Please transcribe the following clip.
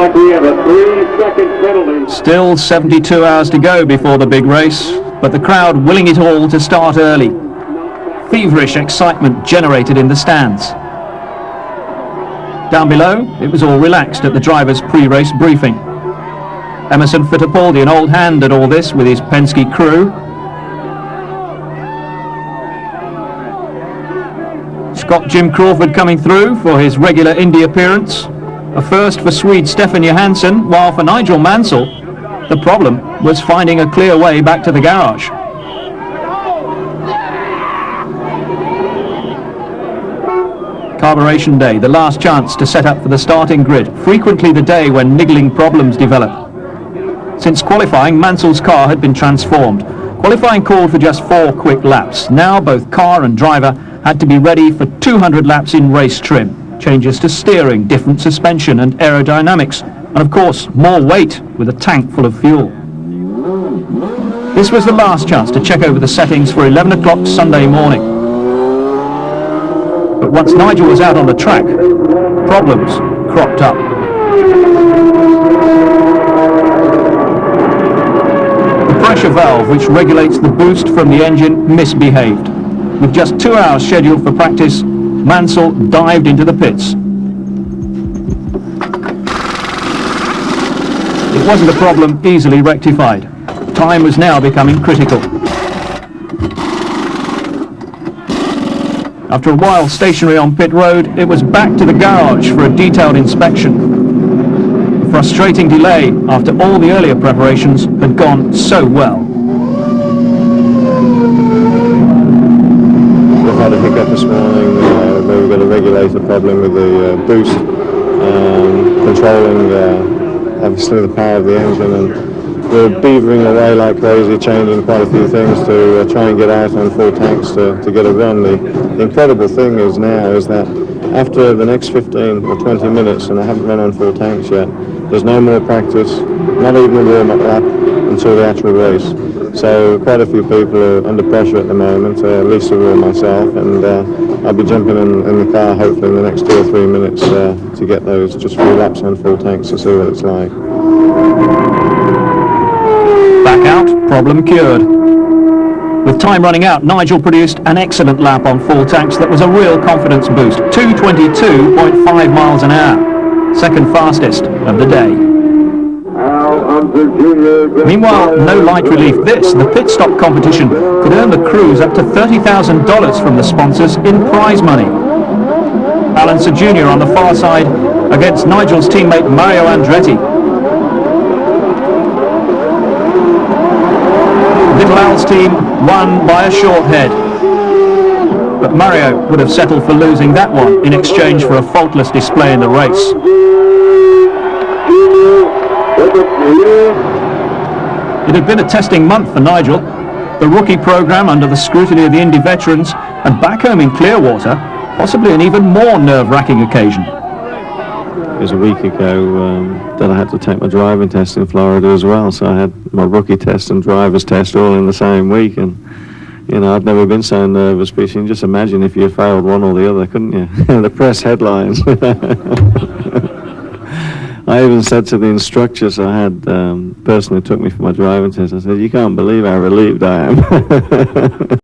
back, we have a 3-second penalty. Still 72 hours to go before the big race, but the crowd willing it all to start early. Feverish excitement generated in the stands. Down below, it was all relaxed at the driver's pre-race briefing. Emerson Fittipaldi, an old hand at all this with his Penske crew. Scott Jim Crawford coming through for his regular Indy appearance. A first for Swede Stefan Johansson, while for Nigel Mansell, the problem was finding a clear way back to the garage. Carburation day, the last chance to set up for the starting grid, frequently the day when niggling problems develop. Since qualifying, Mansell's car had been transformed. Qualifying called for just 4 quick laps. Now both car and driver had to be ready for 200 laps in race trim. Changes to steering, different suspension and aerodynamics, and of course more weight with a tank full of fuel. This was the last chance to check over the settings for 11 o'clock Sunday morning. But once Nigel was out on the track, problems cropped up. The pressure valve which regulates the boost from the engine misbehaved. With just 2 hours scheduled for practice, Mansell dived into the pits. It wasn't a problem easily rectified. Time was now becoming critical. After a while stationary on pit road, it was back to the garage for a detailed inspection. A frustrating delay after all the earlier preparations had gone so well. We've had a hiccup this morning. We've got a regulator problem with the boost, controlling obviously the power of the engine, and we're beavering away like crazy, changing quite a few things to try and get out on full tanks to get a run. The incredible thing is now is that after the next 15 or 20 minutes, and I haven't run on full tanks yet, there's no more practice, not even a warm-up lap until the actual race. So quite a few people are under pressure at the moment, Lisa and myself, and I'll be jumping in the car hopefully in the next 2 or 3 minutes to get those just few laps on full tanks to see what it's like. Back out, problem cured. With time running out, Nigel produced an excellent lap on full tanks that was a real confidence boost, 2:22.5 miles an hour, second fastest of the day. Meanwhile, no light relief this. The pit stop competition could earn the crews up to $30,000 from the sponsors in prize money. Alan Sir Jr. on the far side against Nigel's teammate Mario Andretti. Little Al's team won by a short head. But Mario would have settled for losing that one in exchange for a faultless display in the race. It had been a testing month for Nigel. The rookie program under the scrutiny of the Indy veterans, and back home in Clearwater, possibly an even more nerve-wracking occasion. It was a week ago that I had to take my driving test in Florida as well, so I had my rookie test and driver's test all in the same week, and you know, I've never been so nervous, but you can just imagine if you failed one or the other, couldn't you? The press headlines. I even said to the instructors I had, person who took me for my driving test, I said, "You can't believe how relieved I am."